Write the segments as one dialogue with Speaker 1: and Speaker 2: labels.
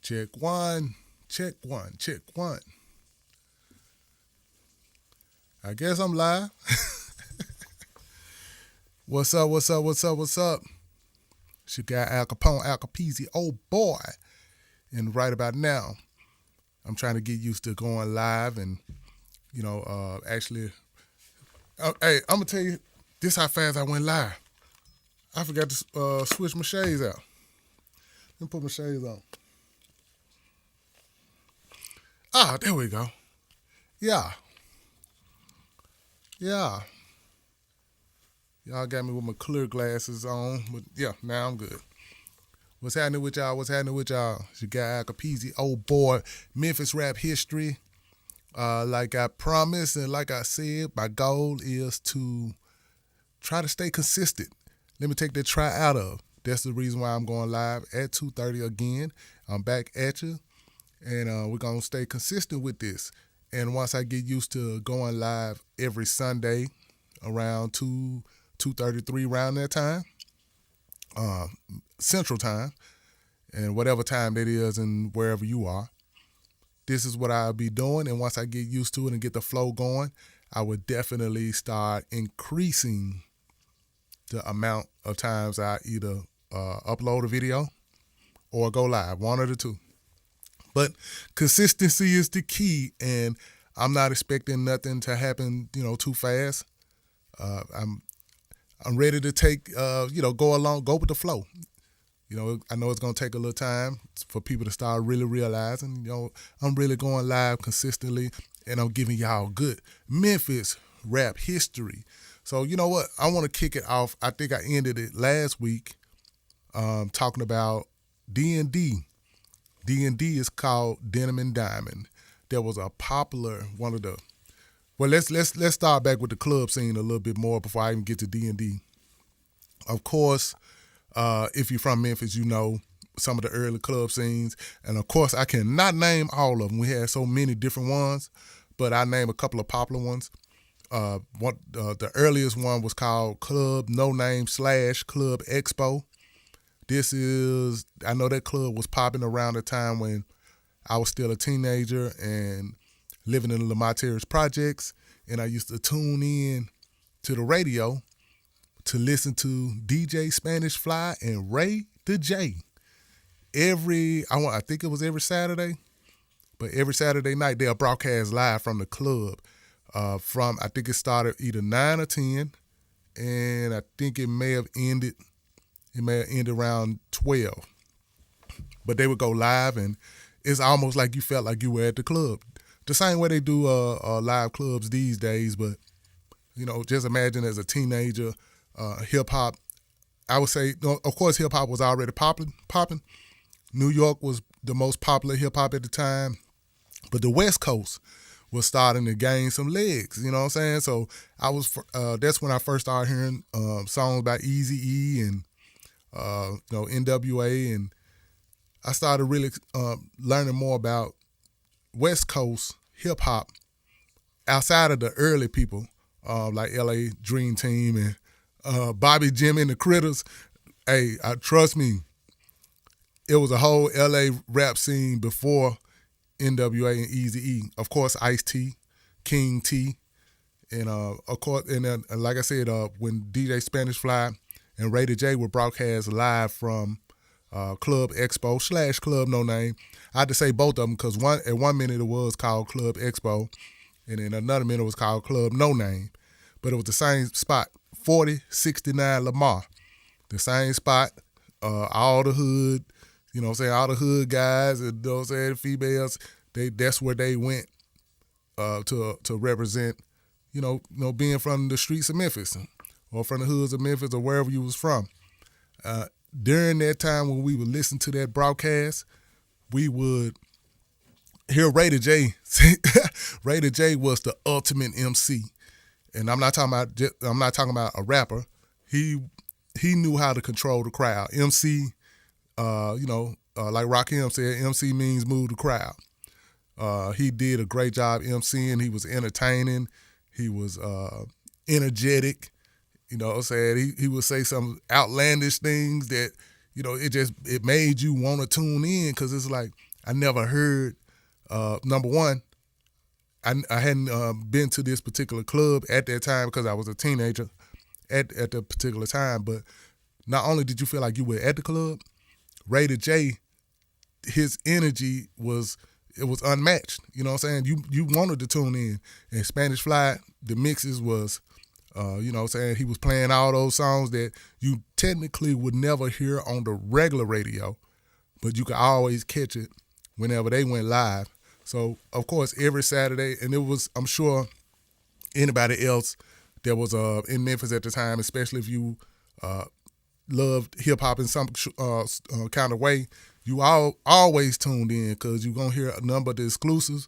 Speaker 1: Check one, check one, check one. I guess I'm live. What's up, what's up, what's up, what's up? It's your guy Al Capone, Al Capizzi, oh boy. And right about now, I'm trying to get used to going live and, actually, hey, I'm going to tell you, this how fast I went live. I forgot to switch my shades out. Let me put my shades on. Ah, there we go. Yeah. Yeah. Y'all got me with my clear glasses on, but yeah, now I'm good. What's happening with y'all? What's happening with y'all? It's your guy Al Capizzi, old boy, Memphis Rap History. Like I promised and like I said, my goal is to try to stay consistent. Let me take that try out of. That's the reason why I'm going live at 2:30 again. I'm back at you, and we're going to stay consistent with this. And once I get used to going live every Sunday around 2:33 around that time, Central Time, and whatever time that is and wherever you are, this is what I'll be doing. And once I get used to it and get the flow going, I would definitely start increasing the amount of times I either upload a video or go live, one of the two. But consistency is the key, and I'm not expecting nothing to happen, too fast. I'm ready to take, go with the flow. I know it's going to take a little time for people to start really realizing, I'm really going live consistently, and I'm giving y'all good Memphis rap history. So, you know what? I want to kick it off. I think I ended it last week talking about D&D. D&D is called Denim and Diamond. There was a popular one of the. Well, let's start back with the club scene a little bit more before I even get to D&D. Of course, if you're from Memphis, you know some of the early club scenes, and of course, I cannot name all of them. We had so many different ones, but I name a couple of popular ones. The earliest one was called Club No Name / Club Expo. I know that club was popping around the time when I was still a teenager and living in the Lamar Terrace projects, and I used to tune in to the radio to listen to DJ Spanish Fly and Ray the J. I think it was every Saturday, but every Saturday night they'll broadcast live from the club. I think it started either 9 or 10, and I think it may have ended around 12. But they would go live, and it's almost like you felt like you were at the club. The same way they do live clubs these days, but, just imagine as a teenager, hip-hop, I would say, of course, hip-hop was already popping. New York was the most popular hip-hop at the time, but the West Coast was starting to gain some legs, you know what I'm saying? So that's when I first started hearing songs by Eazy-E and NWA, and I started really learning more about West Coast hip-hop outside of the early people like LA Dream Team and Bobby Jimmy and the Critters. Hey, trust me, it was a whole LA rap scene before NWA and Eazy-E. Of course, Ice-T, King T, and of course, and then, like I said, when DJ Spanish Fly and Ray the J were broadcast live from Club Expo / Club No Name. I had to say both of them because at one minute it was called Club Expo, and then another minute it was called Club No Name. But it was the same spot, 4069 Lamar. The same spot, all the hood, all the hood guys, and females, that's where they went to represent, being from the streets of Memphis or from the hoods of Memphis or wherever you was from. During that time when we would listen to that broadcast, we would hear Ray the J. Ray the J was the ultimate MC, and I'm not talking about a rapper. He knew how to control the crowd. MC, like Rakim said, MC means move the crowd. He did a great job MCing. He was entertaining. He was energetic. You know what I'm saying? He would say some outlandish things that, it made you want to tune in because it's like, I never heard. Number one, I hadn't been to this particular club at that time because I was a teenager at the particular time. But not only did you feel like you were at the club, Rated J, his energy was unmatched. You know what I'm saying? You wanted to tune in. And Spanish Fly, the mixes was, you know what I'm saying? He was playing all those songs that you technically would never hear on the regular radio, but you could always catch it whenever they went live. So, of course, every Saturday, and it was, I'm sure, anybody else that was in Memphis at the time, especially if you loved hip-hop in some kind of way, you always tuned in because you're going to hear a number of the exclusives,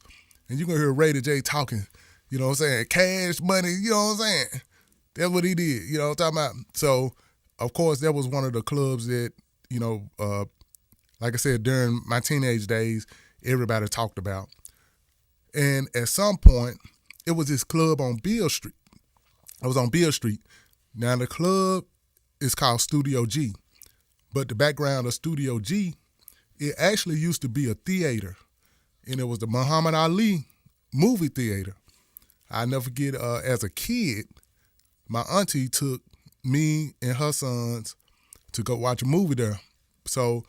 Speaker 1: and you're going to hear Rated J talking, you know what I'm saying, cash money, you know what I'm saying? That's what he did, you know what I'm talking about? So, of course, that was one of the clubs that, you know, like I said, during my teenage days, everybody talked about. And at some point, it was this club on Beale Street. I was on Beale Street. Now, the club is called Studio G. But the background of Studio G, it actually used to be a theater. And it was the Muhammad Ali movie theater. I never forget, as a kid, my auntie took me and her sons to go watch a movie there. So,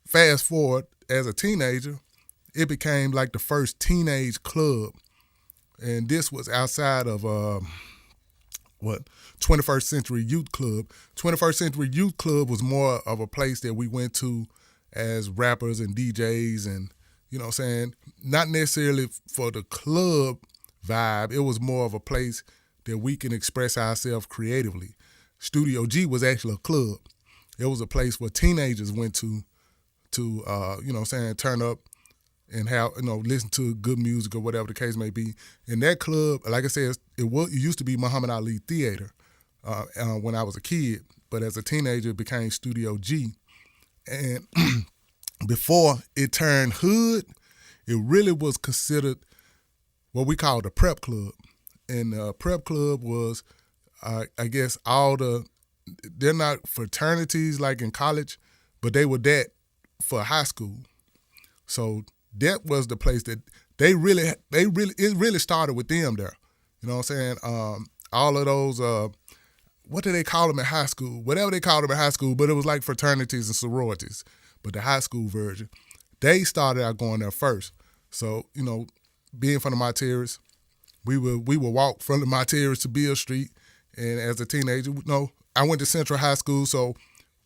Speaker 1: fast forward, as a teenager, it became like the first teenage club. And this was outside of, 21st Century Youth Club. 21st Century Youth Club was more of a place that we went to as rappers and DJs and, you know what I'm saying, not necessarily for the club vibe. It was more of a place that we can express ourselves creatively. Studio G was actually a club. It was a place where teenagers went to you know what I'm saying, turn up and have, you know, listen to good music or whatever the case may be. And that club, like I said, it used to be Muhammad Ali Theater when I was a kid, but as a teenager, it became Studio G. And before it turned hood, it really was considered what we call the prep club. And the prep club was, I guess, they're not fraternities like in college, but they were that for high school. So that was the place that it really started with them there. You know what I'm saying? All of those, what do they call them in high school? Whatever they called them in high school, but it was like fraternities and sororities, but the high school version. They started out going there first. So, you know, being from the Martyrs, we would walk from the Martyrs to Beale Street. And as a teenager, you know, I went to Central High School, so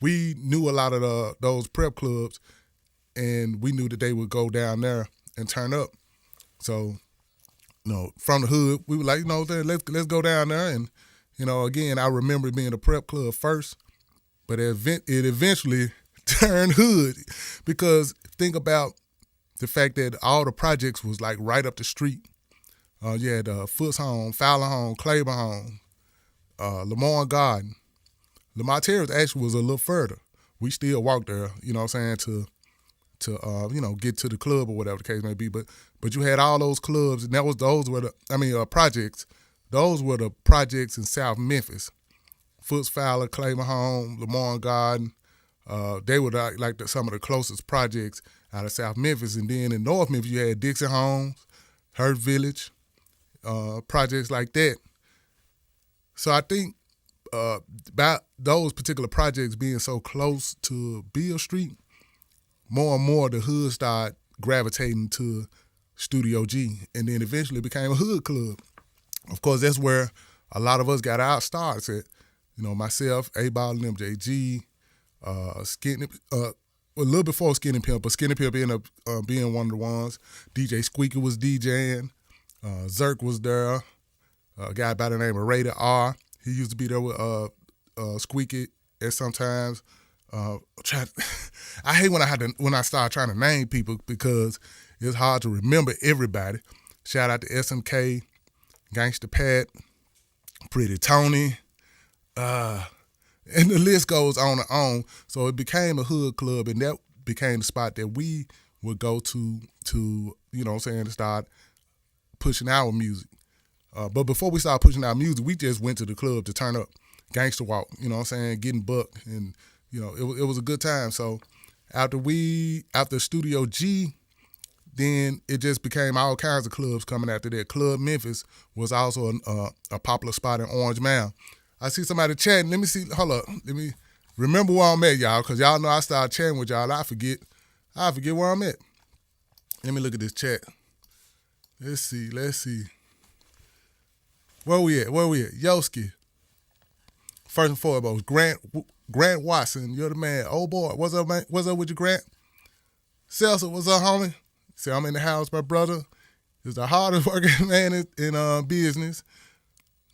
Speaker 1: we knew a lot of those prep clubs, and we knew that they would go down there and turn up. So, you know, from the hood, we were like, you know, let's go down there. And, you know, again, I remember being a prep club first, but it eventually turned hood because think about the fact that all the projects was like right up the street. You had Foots Home, Fowler Home, Claiborne Home, Lamar Garden. Lamar Terrace actually was a little further. We still walked there, you know what I'm saying, to you know, get to the club or whatever the case may be. But you had all those clubs, and projects. Those were the projects in South Memphis. Foots, Fowler, Claiborne Home, Lamar Garden. They were like some of the closest projects out of South Memphis. And then in North Memphis, you had Dixon Homes, Hurt Village, projects like that. So I think about those particular projects being so close to Beale Street, more and more the hood started gravitating to Studio G, and then eventually it became a hood club. Of course, that's where a lot of us got our starts at. You know, myself, A-Ball and MJG, Skinny, a little before Skinny Pimp, but Skinny Pimp ended up being one of the ones. DJ Squeaky was DJing. Zerk was there. A guy by the name of Rated R. He used to be there with Squeaky at sometimes. I hate when I start trying to name people because it's hard to remember everybody. Shout out to SMK, Gangsta Pat, Pretty Tony, and the list goes on and on. So it became a hood club, and that became the spot that we would go to you know what I'm saying, to start pushing our music. But before we started pushing our music, we just went to the club to turn up, gangster walk, you know what I'm saying, getting bucked, and, you know, it was a good time. So After Studio G, then it just became all kinds of clubs coming after that. Club Memphis was also a popular spot in Orange Mound. I see somebody chatting. Let me see. Hold up. Let me remember where I'm at, y'all, because y'all know I started chatting with y'all. I forget where I'm at. Let me look at this chat. Let's see. Where we at? Yoski. First and foremost, Grant Watson. You're the man. Oh, boy. What's up, man? What's up with you, Grant? Celsa, what's up, homie? See, I'm in the house, my brother. He's the hardest working man in business.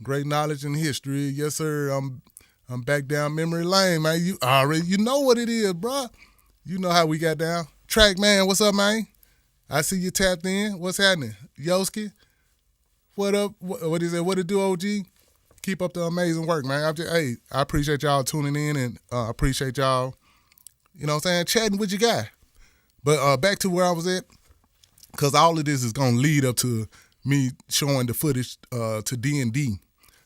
Speaker 1: Great knowledge and history. Yes, sir. I'm back down memory lane, man. You know what it is, bro. You know how we got down. Track man, what's up, man? I see you tapped in. What's happening? Yoski, what up? What is it? What it do, OG? Keep up the amazing work, man. I appreciate y'all tuning in and appreciate y'all, you know what I'm saying, chatting with your guy. But back to where I was at, because all of this is going to lead up to me showing the footage to D&D,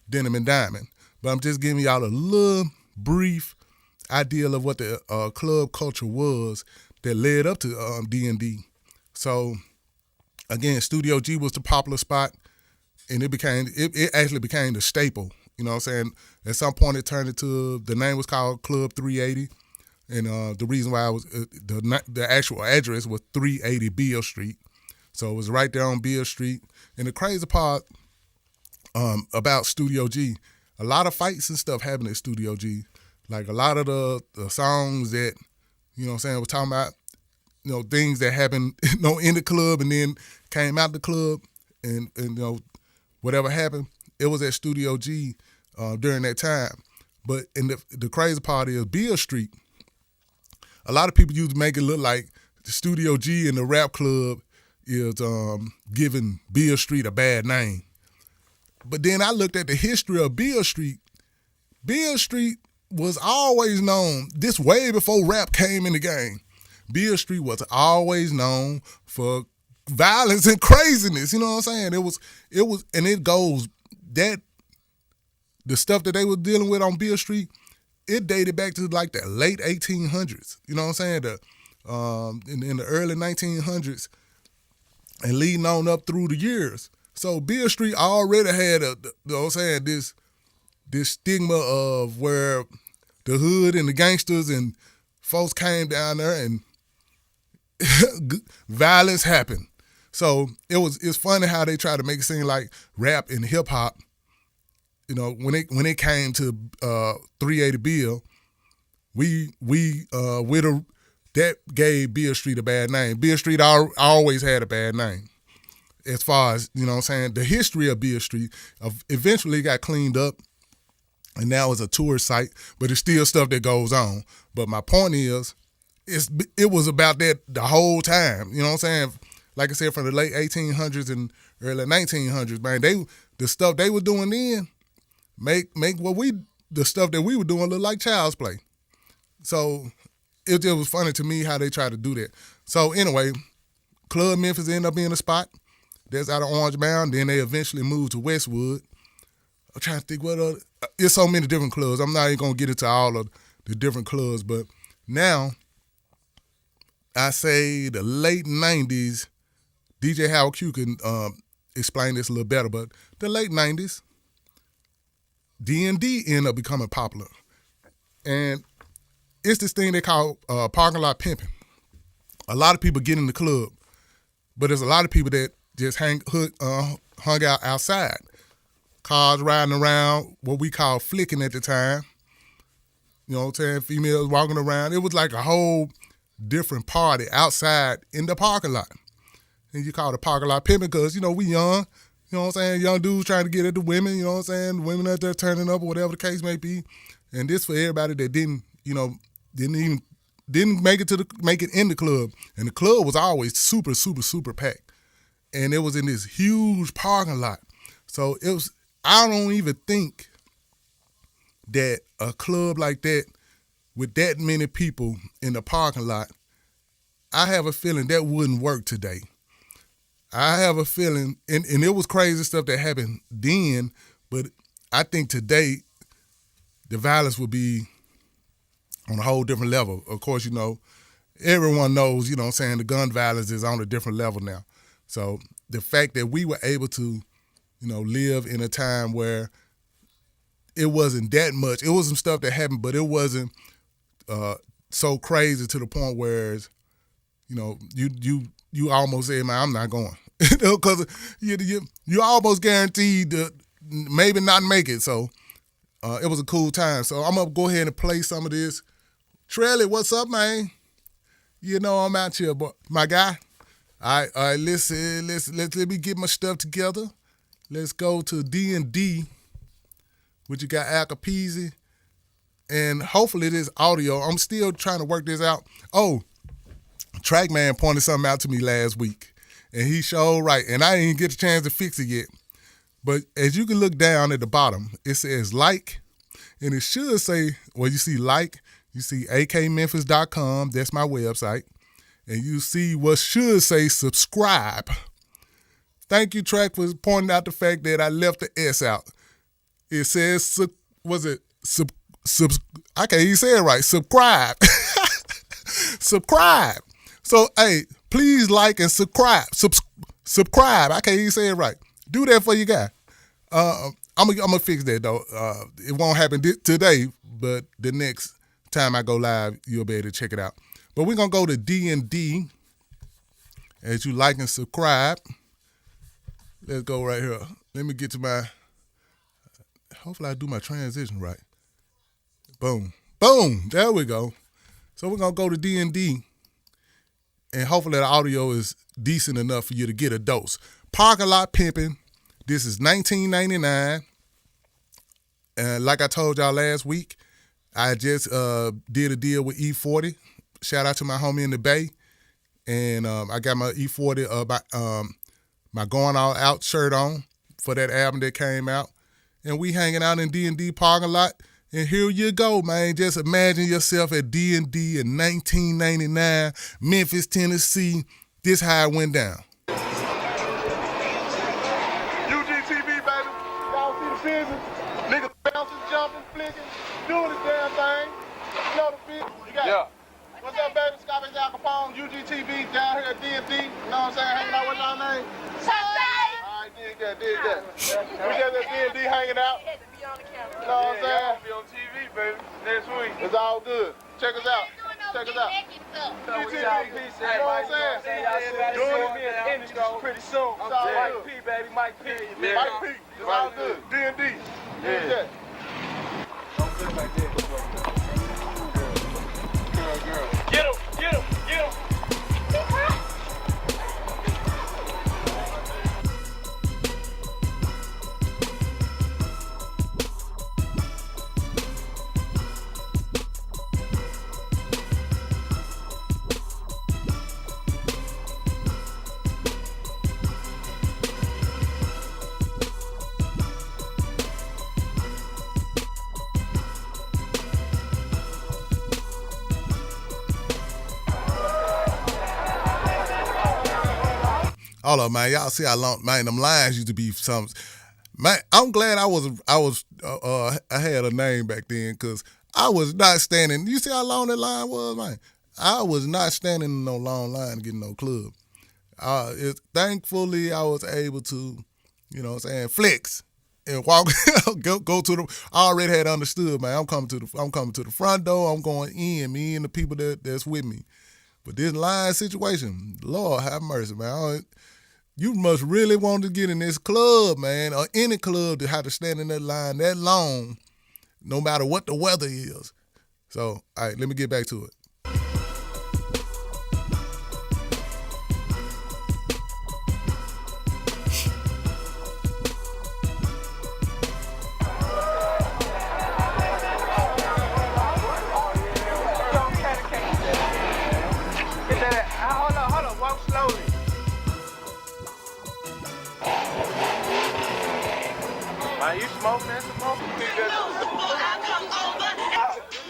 Speaker 1: Denim and Diamond. But I'm just giving y'all a little brief idea of what the club culture was that led up to D&D. So, again, Studio G was the popular spot, and it actually became the staple. You know what I'm saying? At some point, it turned into, the name was called Club 380, and the reason why the actual address was 380 Beale Street. So it was right there on Beale Street. And the crazy part about Studio G, a lot of fights and stuff happened at Studio G. Like a lot of the songs that, you know what I'm saying, we're talking about, you know, things that happened, you know, in the club and then came out the club and you know, whatever happened, it was at Studio G during that time. But the crazy part is Beale Street, a lot of people used to make it look like the Studio G and the rap club is giving Beale Street a bad name. But then I looked at the history of Beale Street. Beale Street was always known, this way before rap came in the game, Beale Street was always known for violence and craziness. You know what I'm saying? It was, and it goes that the stuff that they were dealing with on Beale Street, it dated back to like the late 1800s. You know what I'm saying? In the early 1900s and leading on up through the years. So Beale Street already had you know what I'm saying, this stigma of where the hood and the gangsters and folks came down there and violence happened. So it's funny how they try to make it seem like rap and hip hop, you know, when it came to 380 Beale, that gave Beale Street a bad name. Beale Street always had a bad name. As far as, you know what I'm saying, the history of Beale Street eventually got cleaned up, and now it's a tourist site, but it's still stuff that goes on. But my point is, it was about that the whole time. You know what I'm saying? Like I said, from the late 1800s and early 1900s, man, the stuff they were doing then make the stuff that we were doing look like child's play. So it just was funny to me how they tried to do that. So anyway, Club Memphis ended up being a spot that's out of Orange Mound. Then they eventually moved to Westwood. I'm trying to think what other. There's so many different clubs. I'm not even gonna get into all of the different clubs, but now I say the late 90s. DJ Howard Q can explain this a little better, but the late 90s, D&D ended up becoming popular. And it's this thing they call parking lot pimping. A lot of people get in the club, but there's a lot of people that just hung out outside. Cars riding around, what we call flicking at the time. You know what I'm saying? Females walking around. It was like a whole different party outside in the parking lot. And you call it parking lot pimping because, you know, we young. You know what I'm saying? Young dudes trying to get at the women, you know what I'm saying? Women out there turning up or whatever the case may be. And this for everybody that didn't make it in the club. And the club was always super, super, super packed. And it was in this huge parking lot. So I don't even think that a club like that with that many people in the parking lot, I have a feeling that wouldn't work today. I have a feeling, and it was crazy stuff that happened then, but I think today the violence would be on a whole different level. Of course, you know, everyone knows, you know what I'm saying, the gun violence is on a different level now. So the fact that we were able to, you know, live in a time where it wasn't that much. It was some stuff that happened, but it wasn't so crazy to the point where, you know, you almost say, man, I'm not going. Because you almost guaranteed to maybe not make it. So it was a cool time. So I'm going to go ahead and play some of this. Trelly, what's up, man? You know I'm out here, boy. My guy. All right, listen, let me get my stuff together. Let's go to D&D, which you got Alcapeasy, and hopefully this audio. I'm still trying to work this out. Oh, Trackman pointed something out to me last week, and he showed right, and I didn't get a chance to fix it yet. But as you can look down at the bottom, it says like, and it should say, well, you see like, you see akmemphis.com, that's my website, and you see what should say subscribe. Thank you, Track, for pointing out the fact that I left the S out. It says, I can't even say it right, subscribe. Subscribe. So, hey, please like and subscribe. Subscribe. I can't even say it right. Do that for your guy. I'm gonna fix that, though. It won't happen today, but the next time I go live, you'll be able to check it out. But we're going to go to D&D as you like and subscribe. Let's go right here. Let me get to my, hopefully I do my transition right. Boom. Boom. There we go. So we're going to go to D&D, and hopefully the audio is decent enough for you to get a dose. Parking Lot Pimping. This is $19.99. And like I told y'all last week, I just did a deal with E40. Shout out to my homie in the Bay. And I got my E40, my Going All Out shirt on for that album that came out. And we hanging out in D&D parking lot. And here you go, man. Just imagine yourself at D&D in 1999, Memphis, Tennessee. This how it went down.
Speaker 2: UGTV, baby. Y'all see the business? Niggas bouncing, jumping, flicking, doing this damn thing. You know the business? You got it. What's up, baby? Scott and Kapone, UGTV, down here at D&D. You know what I'm saying? Hanging out with y'all name? All right, dig that. We just at D&D hanging out. You know what I'm saying? Be on TV, baby. Next week. It's all good. Check us out. UGTV. You know what I'm saying? Doing it in the industry pretty soon. Mike P, baby. Mike P. Mike P. It's all good. D&D. Yeah. Don't look like that. Get him.
Speaker 1: Hold up, man. Y'all see how long, man, them lines used to be some. Man, I'm glad I had a name back then, because I was not standing. You see how long that line was, man? I was not standing in no long line to get in no club. Thankfully, I was able to, you know what I'm saying, flex and walk, go to the. I already had understood, man. I'm coming to the front door. I'm going in. Me and the people that's with me. But this line situation, Lord have mercy, man. You must really want to get in this club, man, or any club to have to stand in that line that long, no matter what the weather is. So, all right, let me get back to it.
Speaker 2: Hold on, walk slowly. Man, you smoke, man, smoke.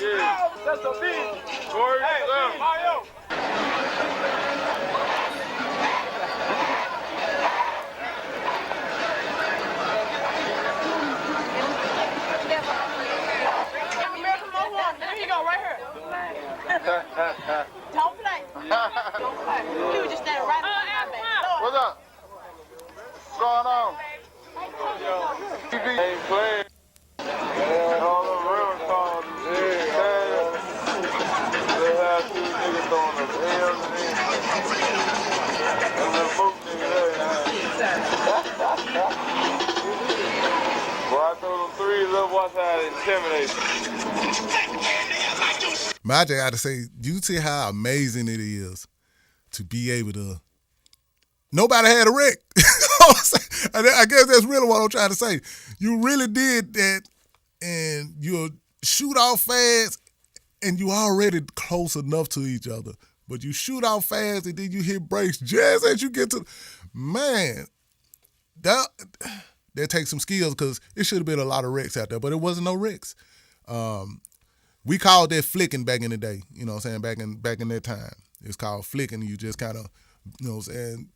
Speaker 2: Yeah. That's a big. Corey, hey, Mario.
Speaker 3: Here you go, right here. Don't play.
Speaker 2: You just standing right on my man. What's up? What's going on? TV ain't playing. All the real songs. They have two niggas throwing the L's and the boot niggas there. Boy, I throw them threes up, watch how it intimidates.
Speaker 1: I just got to say, you see how amazing it is to be able to. Nobody had a wreck. I guess that's really what I'm trying to say. You really did that, and you'll shoot off fast, and you already close enough to each other. But you shoot off fast, and then you hit brakes just as you get to. Man, that takes some skills because it should have been a lot of wrecks out there, but it wasn't no wrecks. We called that flicking back in the day, you know what I'm saying, back in that time. It's called flicking. You just kind of, you know what I'm saying,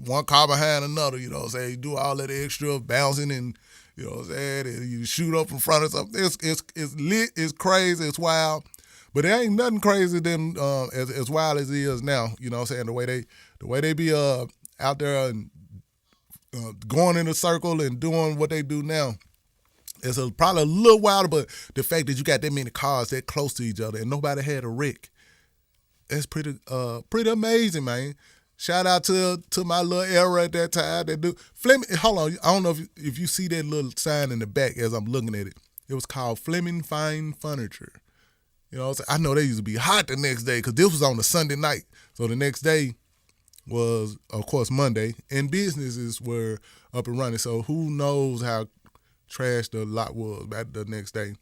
Speaker 1: one car behind another, you know what I'm saying. You do all that extra bouncing and, you know what I'm saying, and you shoot up in front of something. It's lit, it's crazy, it's wild. But there ain't nothing crazy than as wild as it is now, you know what I'm saying, the way they be out there and going in a circle and doing what they do now. It's probably a little wilder, but the fact that you got that many cars that close to each other and nobody had a wreck, that's pretty amazing, man. Shout out to my little era at that time. That dude, Fleming, hold on, I don't know if you see that little sign in the back as I'm looking at it. It was called Fleming Fine Furniture. You know what I'm saying? I know they used to be hot the next day because this was on a Sunday night. So the next day was, of course, Monday, and businesses were up and running. So who knows how trash the lot was back the next day.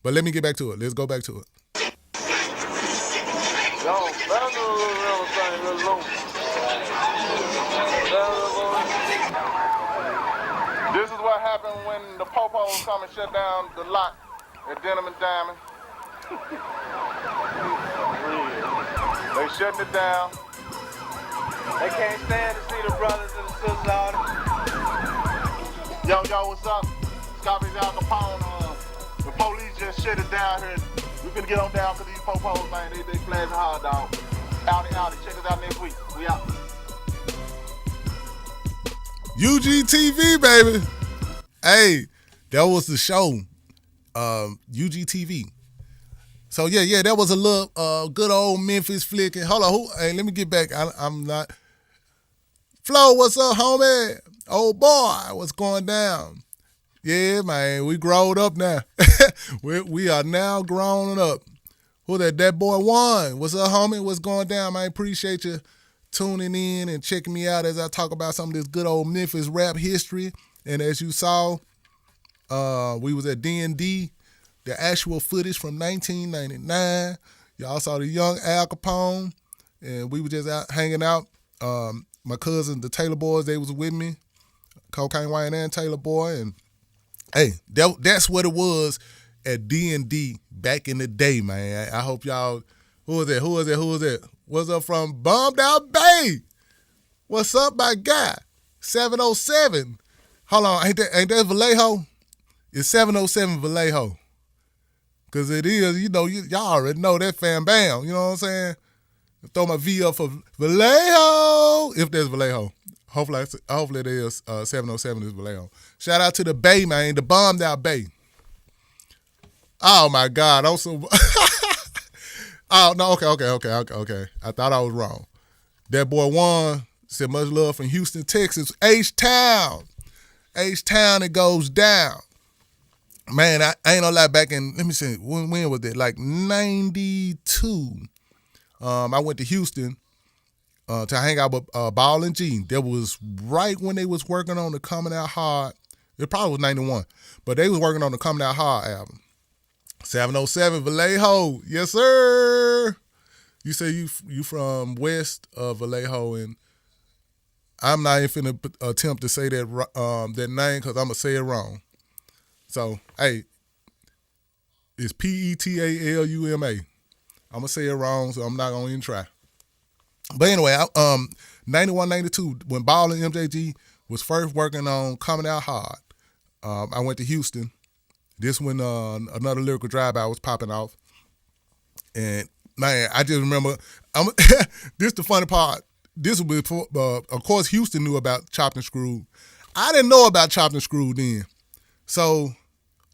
Speaker 1: But let me get back to it. Let's go back to it.
Speaker 2: This is what happened when the popos come and shut down the lot at Denim and Diamond. They shutting it down. They can't stand to see the brothers and the sisters out. Yo, what's up? Scarface Al Kapone. The police just shut it down here. We finna get on down because these popos, man, they flashing hard, dog. Outie. Check us out next week. We out.
Speaker 1: UGTV, baby. Hey, that was the show. UGTV. So yeah, that was a little good old Memphis flick. And hold on, hey, let me get back. I'm not. Flo, what's up, homie? Old boy, what's going down? Yeah, man, we growed up now. we are now grown up. Who that boy Juan? What's up, homie? What's going down, man? I appreciate you tuning in and checking me out as I talk about some of this good old Memphis rap history. And as you saw, we was at D&D, the actual footage from 1999. Y'all saw the young Al Kapone, and we were just out hanging out. My cousins, the Taylor boys, they was with me, Cocaine Wayne and Taylor boy, and hey, that's what it was at D&D back in the day, man. I hope y'all, who is that? What's up from Bombed Out Bay? What's up, my guy? 707. Hold on, ain't that Vallejo? It's 707 Vallejo. Because it is, you know, y'all already know that fam bam, you know what I'm saying? Throw my V up for Vallejo, if there's Vallejo. Hopefully it is 707 is Vallejo. Shout out to the Bay, man, the Bombed Out Bay. Oh, my God. I'm so... Oh, no, okay. I thought I was wrong. That boy Juan said much love from Houston, Texas. H-Town, it goes down. Man, I ain't gonna lie, back in, let me see, when was it? Like 92. I went to Houston to hang out with Ball and G. That was right when they was working on the Coming Out Hard. It probably was 91, but they was working on the Coming Out Hard album. 707 Vallejo, yes sir. You say you from west of Vallejo, and I'm not even finna attempt to say that name because I'm gonna say it wrong. So hey, it's Petaluma. I'm gonna say it wrong, so I'm not gonna even try. But anyway, 91, 92, when Ball and MJG was first working on Coming Out Hard, I went to Houston. This when another Lyrical Drive-By was popping off. And Man, I just remember. This the funny part. This was before, of course, Houston knew about Chopped and Screwed. I didn't know about Chopped and Screwed then. So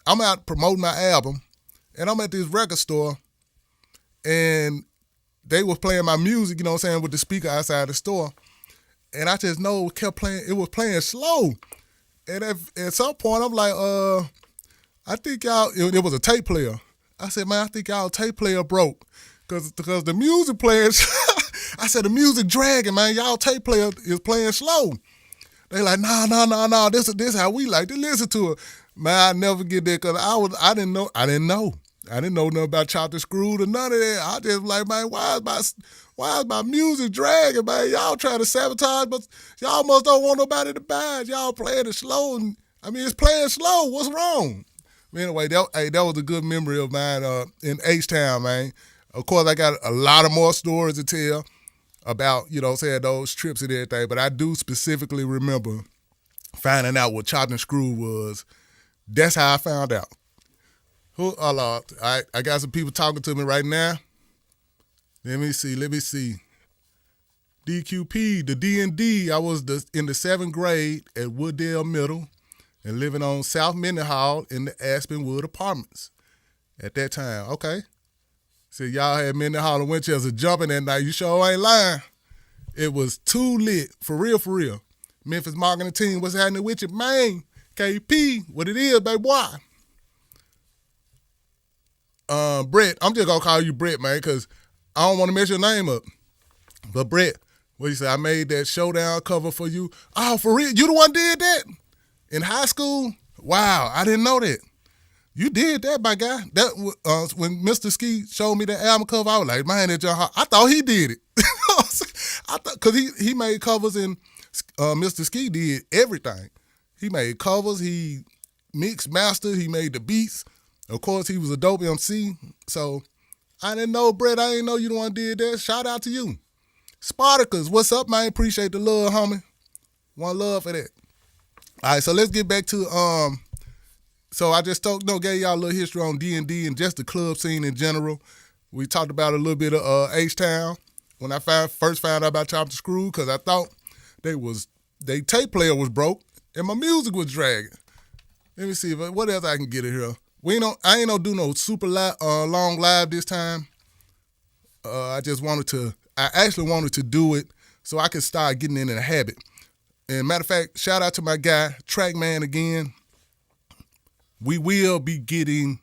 Speaker 1: I'm out promoting my album, and I'm at this record store, and they was playing my music, you know what I'm saying, with the speaker outside the store. And I just know it kept playing, it was playing slow. And at some point, I'm like, I think y'all, it was a tape player. I said, man, I think y'all tape player broke. Because the music playing, I said, the music dragging, man. Y'all tape player is playing slow. They like, no. This how we like to listen to it. Man, I never get there because I didn't know. I didn't know nothing about Chopped and Screwed or none of that. I just like, man, why is my music dragging, man? Y'all trying to sabotage, but y'all must don't want nobody to buy it. Y'all playing it slow. And, I mean, it's playing slow. What's wrong? Anyway, that was a good memory of mine in H-Town, man. Of course, I got a lot of more stories to tell about, you know, saying those trips and everything, but I do specifically remember finding out what Chopped and Screwed was. That's how I found out. I got some people talking to me right now. Let me see. DQP, the D&D, I was in the 7th grade at Wooddale Middle and living on South Mendenhall in the Aspenwood Apartments at that time. Okay. So y'all had Mendenhall and Winchester jumping that night. You sure ain't lying. It was too lit. For real. Memphis marketing team, what's happening with you? Man, KP, what it is, baby boy. Brett, I'm just gonna call you Brett, man, because I don't want to mess your name up. But Brett, what you say? I made that Showdown cover for you. Oh, for real? You the one did that? In high school? Wow, I didn't know that. You did that, my guy. That when Mr. Ski showed me that album cover, I was like, man, that John Hart. I thought he did it. I thought because he made covers and Mr. Ski did everything. He made covers, he mixed, mastered, he made the beats. Of course, he was a dope MC. So I didn't know, Brett. I didn't know you the one did that. Shout out to you. Spartacus, what's up, man? Appreciate the love, homie. One love for that. All right, so let's get back to so I just gave y'all a little history on D&D and just the club scene in general. We talked about a little bit of H-Town when I first found out about Chopped and Screwed because I thought they tape player was broke and my music was dragging. Let me see what else I can get in here. I ain't gonna do no super long live this time. I actually wanted to do it so I could start getting into the habit. And matter of fact, shout out to my guy, Trackman again. We will be getting,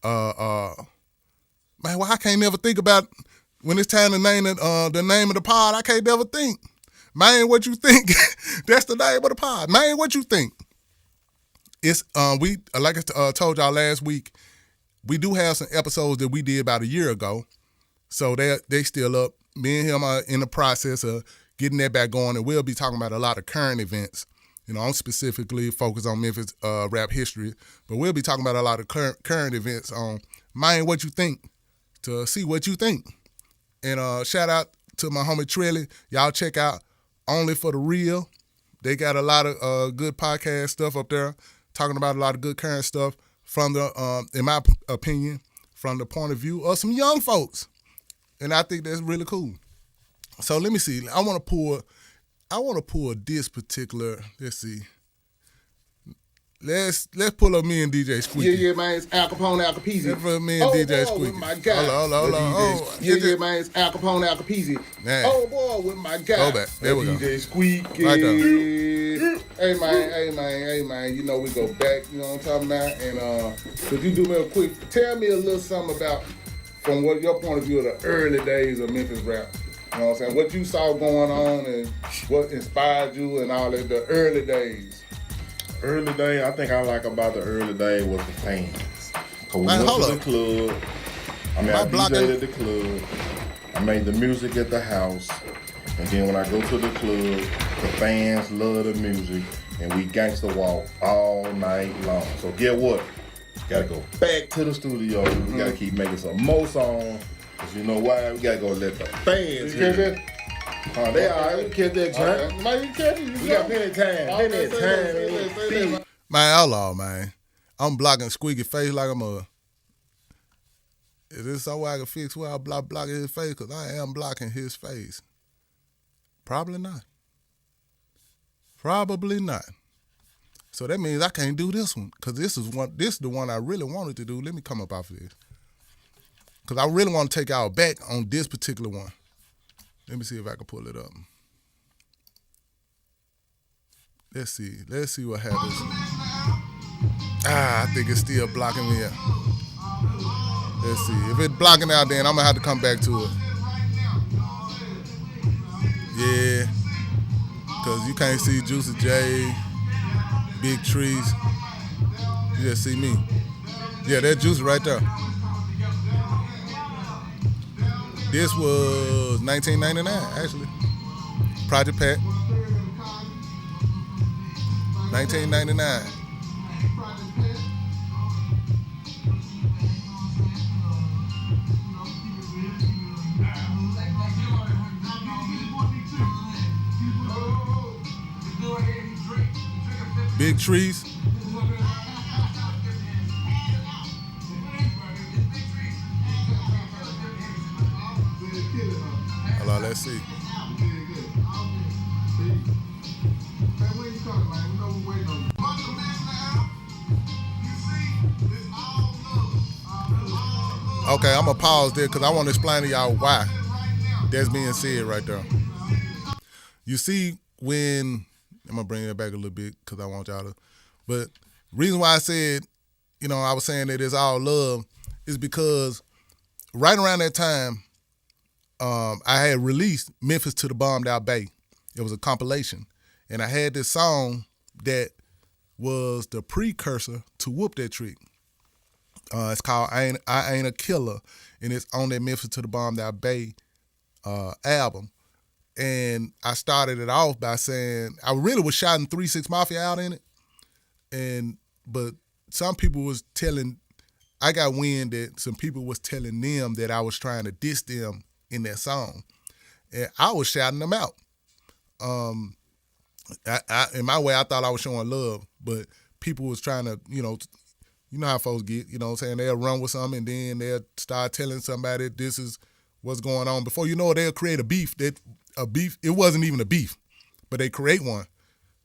Speaker 1: man, well, I can't never think about when it's time to name the name of the pod. I can't never think. Man, what you think? That's the name of the pod. Man, what you think? It's we like I told y'all last week, we do have some episodes that we did about a year ago, so they still up. Me and him are in the process of getting that back going, and we'll be talking about a lot of current events. You know, I'm specifically focused on Memphis rap history, but we'll be talking about a lot of current events on Man, What You Think, to see what you think. And shout out to my homie Trelly. Y'all check out Only for the Real. They got a lot of good podcast stuff up there, talking about a lot of good current stuff from the, in my opinion, from the point of view of some young folks. And I think that's really cool. So let me see. I want to pull this particular, let's see. Let's pull up me and DJ Squeaky.
Speaker 2: Yeah, man, it's Al Capone, Al Capone.
Speaker 1: Let's pull up me and DJ Squeaky.
Speaker 2: With my guy.
Speaker 1: Hold on. Oh,
Speaker 2: yeah, man, it's Al Capone, Al Capone. Oh, boy, with my guy.
Speaker 1: Go back. There we go.
Speaker 2: DJ Squeaky.
Speaker 1: Right there.
Speaker 2: Hey, man, you know we go back, you know what I'm talking about? And could you do me a quick, tell me a little something about, from what your point of view of the early days of Memphis rap. You know what I'm saying? What you saw going on and what inspired you and all that, the early days.
Speaker 3: Early day, I think I like about the early day was the fans. Cause we went to the club. I DJ'd at the club. I made the music at the house. And then when I go to the club, the fans love the music. And we gangsta walk all night long. So get what? Gotta go back to the studio. We gotta keep making some more songs. Cause you know why? We gotta go let the fans hear it. They all right. We catch that time.
Speaker 2: Man, you catch it.
Speaker 3: We got plenty of time.
Speaker 1: Man, outlaw, man. I'm blocking Squeaky face like I'm a... Is this so I can fix where I blocking his face? Because I am blocking his face. Probably not. Probably not. So that means I can't do this one because this is the one I really wanted to do. Let me come up off of this because I really want to take y'all back on this particular one. Let me see if I can pull it up. Let's see what happens. I think it's still blocking me out. Let's see. If it's blocking out, then I'm gonna have to come back to it. Yeah, because you can't see Juicy J, Big Trees. You just see me. Yeah, that Juicy right there. This was 1999, actually. Project Pat. 1999. Big Trees. Hold on, let's see. Okay, I'm gonna pause there because I want to explain to y'all why that's being said right there. You see, when I'm gonna bring it back a little bit because I want y'all to. But reason why I said, I was saying that it's all love is because right around that time, I had released Memphis to the Bombed Out Bay. It was a compilation, and I had this song that was the precursor to Whoop That Trick. It's called I Ain't a Killer, and it's on that Memphis to the Bombed Out Bay album. And I started it off by saying I really was shouting 3-6 Mafia out in it, but some people was I got wind that some people was telling them that I was trying to diss them in that song, and I was shouting them out. In my way, I thought I was showing love, but people was trying to, you know how folks get, what I'm saying? They'll run with something and then they'll start telling somebody this is what's going on. Before you know it, they'll create a beef. It wasn't even a beef, but they create one.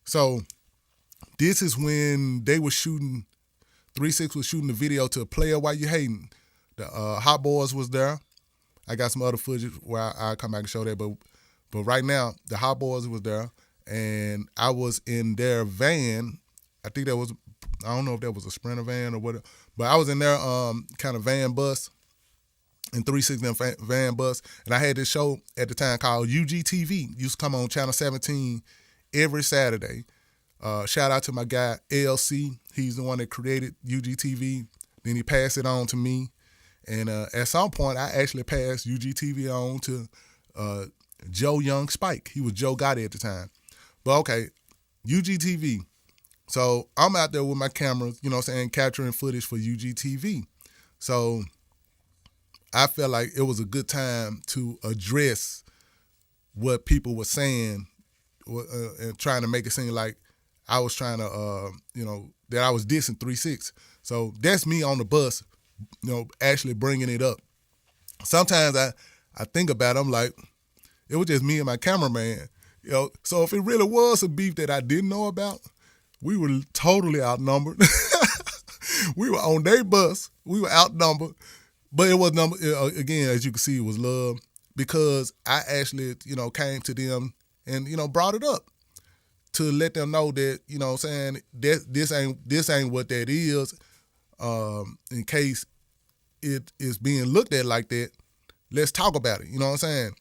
Speaker 1: So this is when they were shooting, 3-6 was shooting the video to Player Why You Hating. The Hot Boys was there. I got some other footage where I'll come back and show that, but right now, the Hot Boys was there, and I was in their van. I think I don't know if that was a Sprinter van or whatever, but I was in their kind of van bus, in 3-6 van bus, and I had this show at the time called UGTV. Used to come on Channel 17 every Saturday. Shout out to my guy, LC. He's the one that created UGTV. Then he passed it on to me. And at some point, I actually passed UGTV on to Joe Young Spike. He was Joe Gotti at the time. But okay, UGTV. So I'm out there with my cameras, capturing footage for UGTV. So I felt like it was a good time to address what people were saying and trying to make it seem like I was trying to, that I was dissing 3-6. So that's me on the bus, actually bringing it up. Sometimes I think about it, I'm like, it was just me and my cameraman. So if it really was a beef that I didn't know about, we were totally outnumbered. We were on their bus. We were outnumbered. But it was, again, as you can see, it was love because I actually, came to them and, brought it up to let them know that, saying that this ain't what that is. In case it is being looked at like that, let's talk about it. You know what I'm saying?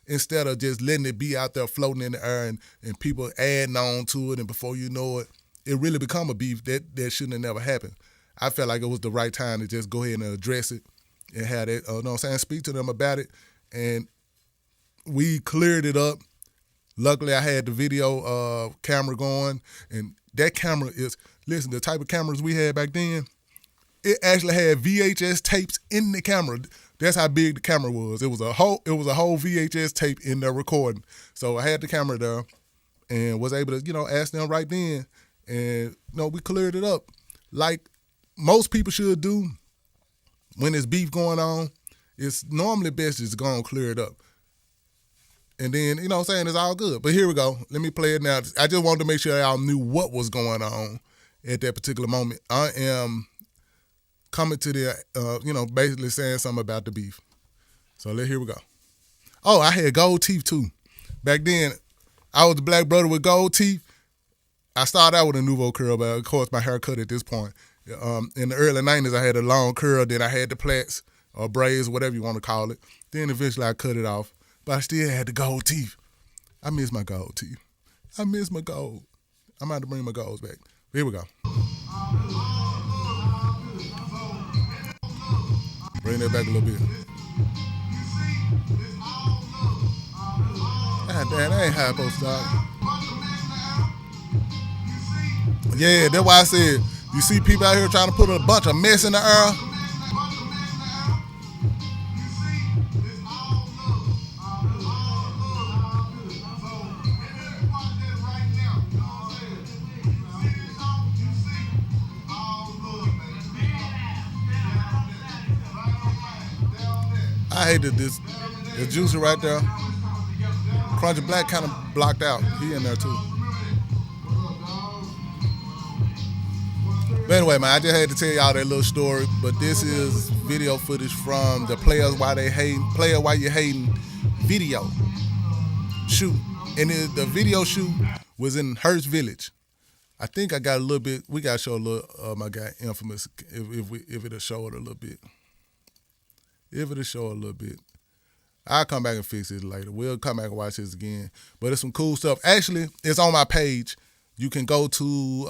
Speaker 1: Instead of just letting it be out there floating in the air and people adding on to it, and before you know it, it really become a beef that shouldn't have never happened. I felt like it was the right time to just go ahead and address it and have it, speak to them about it. And we cleared it up. Luckily, I had the video camera going, and that camera is, listen, the type of cameras we had back then, it actually had VHS tapes in the camera. That's how big the camera was. It was a whole VHS tape in there recording. So I had the camera there and was able to, ask them right then. And, we cleared it up like most people should do when there's beef going on. it's normally best just to go and clear it up. And then, you know what I'm saying, it's all good. But here we go. Let me play it now. I just wanted to make sure y'all knew what was going on at that particular moment. I am coming to the, basically saying something about the beef. So here we go. Oh, I had gold teeth too. Back then, I was the black brother with gold teeth. I started out with a nouveau curl, but of course my haircut at this point. In the early 90s, I had a long curl. Then I had the plaits or braids, whatever you want to call it. Then eventually I cut it off. But I still had the gold teeth. I miss my gold teeth. I miss my gold. I'm about to bring my golds back. Here we go. Bring that back a little bit. God damn, that ain't how it's supposed to start. Yeah, that's why I said, you see people out here trying to put a bunch of mess in the air. I hated this. The juicer right there. Crunchy Black kind of blocked out. He in there too. But anyway, man, I just had to tell y'all that little story. But this is video footage from the Players Why You Hating video shoot. And the video shoot was in Hurst Village. I think I got a little bit. We got to show a little my guy Infamous if it'll show it a little bit. If it'll show a little bit. I'll come back and fix it later. We'll come back and watch this again. But it's some cool stuff. Actually, it's on my page. You can go to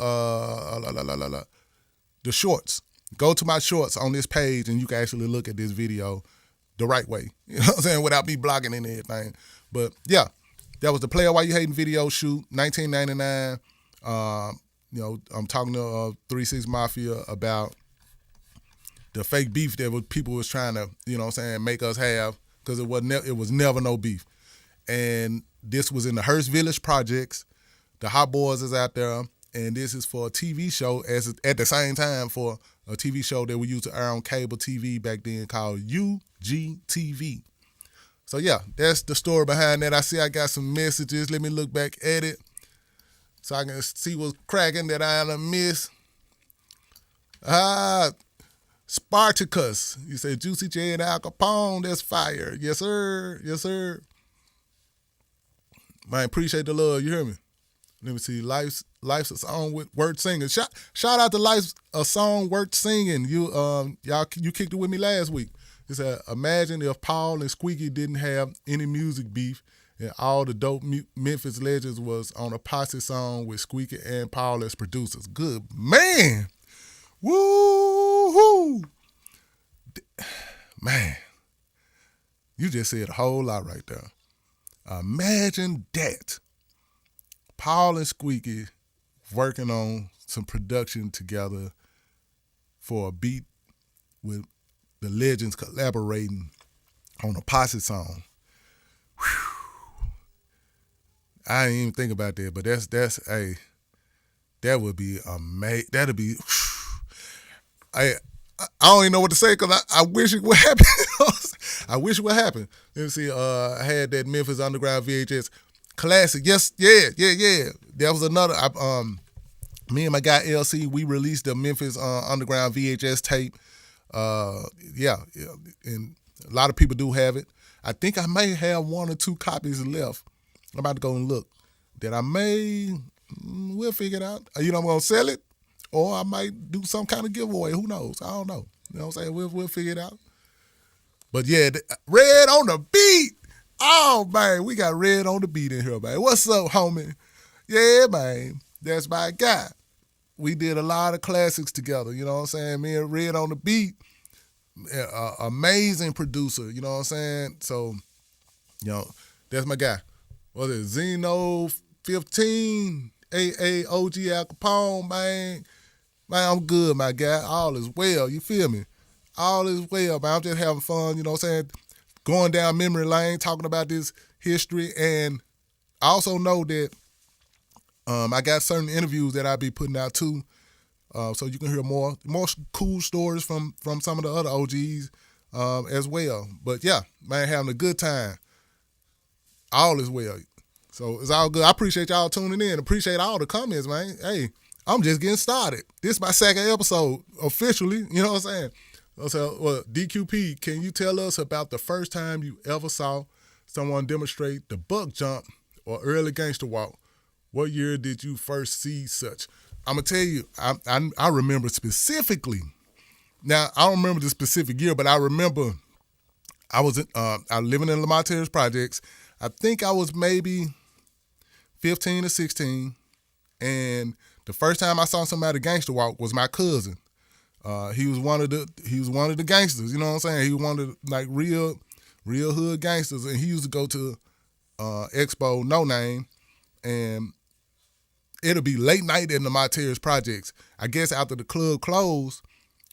Speaker 1: the shorts. Go to my shorts on this page and you can actually look at this video the right way. You know what I'm saying? Without me blocking and everything. But yeah, that was the Player Why You Hating video shoot, 1999. I'm talking to 3-6 Mafia about the fake beef that people was trying to, make us have, because it was never no beef. And this was in the Hurst Village projects. The Hot Boys is out there, and this is for a TV show at the same time for a TV show that we used to air on cable TV back then called UGTV. So yeah, that's the story behind that. I see I got some messages. Let me look back at it so I can see what's cracking that I done missed. Spartacus, you say Juicy J and Al Capone, that's fire. Yes, sir. Yes, sir. Man, appreciate the love. You hear me? Let me see. Life's a song worth singing. Shout out to Life's a song worth singing. You kicked it with me last week. It said, imagine if Paul and Squeaky didn't have any music beef and all the dope Memphis legends was on a posse song with Squeaky and Paul as producers. Good man. Woo-hoo! Man, you just said a whole lot right there. Imagine that. Paul and Squeaky working on some production together for a beat with the legends collaborating on a posse song. Whew. I didn't even think about that, but that would be amazing. That'd be... I don't even know what to say because I wish it would happen. I wish it would happen. Let me see. I had that Memphis Underground VHS classic. Yes, yeah. That was another. Me and my guy LC, we released the Memphis Underground VHS tape. Yeah, and a lot of people do have it. I think I may have 1 or 2 copies left. I'm about to go and look. We'll figure it out. I'm going to sell it. Or I might do some kind of giveaway. Who knows? I don't know. You know what I'm saying? We'll figure it out. But yeah, Red on the beat. Oh, man, we got Red on the beat in here, man. What's up, homie? Yeah, man, that's my guy. We did a lot of classics together, you know what I'm saying? Me and Red on the beat, amazing producer, you know what I'm saying? So, that's my guy. What is it? Zeno 15, AA, OG Al Capone, man. Man, I'm good, my guy. All is well, you feel me? All is well, man. I'm just having fun, you know what I'm saying? Going down memory lane, talking about this history. And I also know that I got certain interviews that I'll be putting out too. So you can hear more cool stories from some of the other OGs. as well. But yeah, man, having a good time. All is well. So it's all good. I appreciate y'all tuning in. Appreciate all the comments, man. Hey, I'm just getting started. This is my second episode officially. You know what I'm saying? So, well, DQP, can you tell us about the first time you ever saw someone demonstrate the buck jump or early gangster walk? What year did you first see such? I'm going to tell you, I remember specifically. Now, I don't remember the specific year, but I remember I was living in Lamar Terrace Projects. I think I was maybe 15 or 16, and the first time I saw somebody gangster walk was my cousin. He was one of the gangsters, you know what I'm saying? He was one of the, like, real hood gangsters, and he used to go to Expo No Name, and it'll be late night in the Lamar Terrace Projects. I guess after the club closed,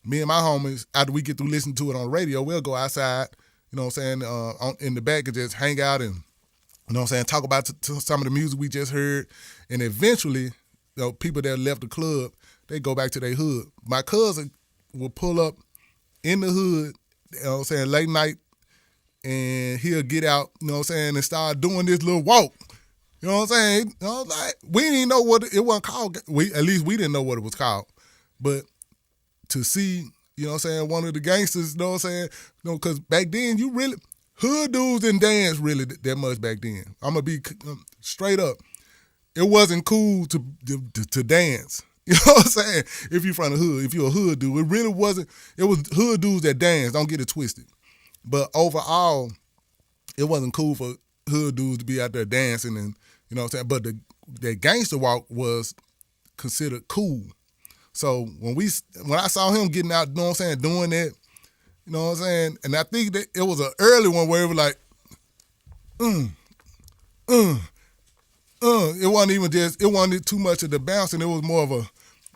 Speaker 1: me and my homies, after we get through listening to it on the radio, we'll go outside, you know what I'm saying, in the back and just hang out and, you know what I'm saying, talk about some of the music we just heard. And eventually, you know, people that left the club, they go back to their hood. My cousin will pull up in the hood, you know what I'm saying, late night, and he'll get out, you know what I'm saying, and start doing this little walk. You know what I'm saying? You know, like, we didn't know what it wasn't called. At least we didn't know what it was called. But to see, you know what I'm saying, one of the gangsters, you know what I'm saying, you know, because back then, hood dudes didn't dance really that much back then. I'm going to be straight up. It wasn't cool to dance. You know what I'm saying? If you're from the hood, if you're a hood dude, it really wasn't. It was hood dudes that dance. Don't get it twisted. But overall, it wasn't cool for hood dudes to be out there dancing and, you know what I'm saying? But the gangster walk was considered cool. So when I saw him getting out, you know what I'm saying, doing that, you know what I'm saying? And I think that it was an early one where it was like, it wasn't too much of the bouncing. It was more of a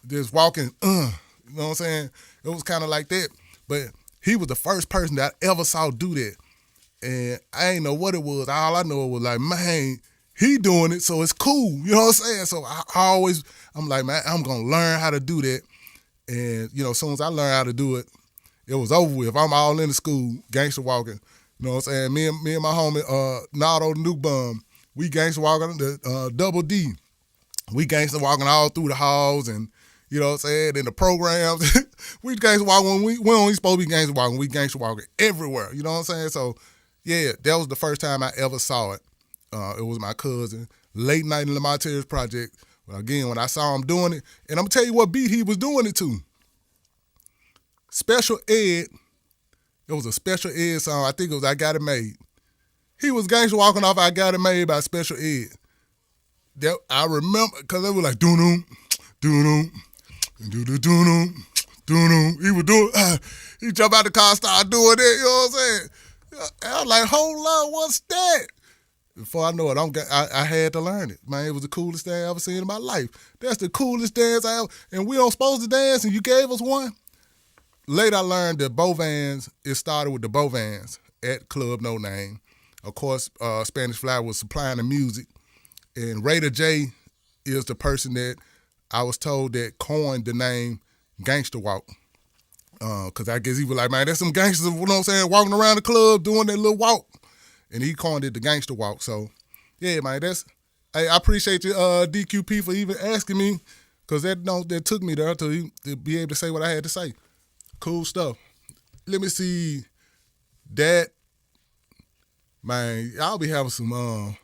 Speaker 1: just walking, you know what I'm saying? It was kind of like that. But he was the first person that I ever saw do that. And I ain't know what it was. All I know was like, man, he doing it, so it's cool. You know what I'm saying? So I'm like, man, I'm going to learn how to do that. And, you know, as soon as I learned how to do it, it was over with. I'm all in the school, gangster walking. You know what I'm saying? Me and my homie, Nardo the Nuke Bum, we gangster walking, the Double D. We gangster walking all through the halls and, you know what I'm saying, in the programs. We gangster walking. We only supposed to be gangster walking. We gangster walking everywhere. You know what I'm saying? So, yeah, that was the first time I ever saw it. It was my cousin, late night in Lamar Terrace Project. But again, when I saw him doing it, and I'm going to tell you what beat he was doing it to. Special Ed. It was a Special Ed song. I think it was I Got It Made. He was gangster walking off I Got It Made by Special Ed. That I remember, because it was like, doo-doo, doo-doo, doo-doo, doo-doo, doo-doo. He was doing, he jumped out the car, started doing it, you know what I'm saying? I was like, hold on, what's that? Before I know it, I had to learn it. Man, it was the coolest thing I ever seen in my life. That's the coolest dance I ever, and we don't supposed to dance, and you gave us one? Later, I learned that Bovans, it started with the Bovans at Club No Name. Of course, Spanish Fly was supplying the music, and Raider J is the person that I was told that coined the name Gangster Walk. Because I guess he was like, man, there's some gangsters, you know what I'm saying, walking around the club doing that little walk. And he coined it the Gangster Walk. So, yeah, man, I appreciate you, DQP, for even asking me, because that took me there to be able to say what I had to say. Cool stuff. Let me see. That, man, I'll be having some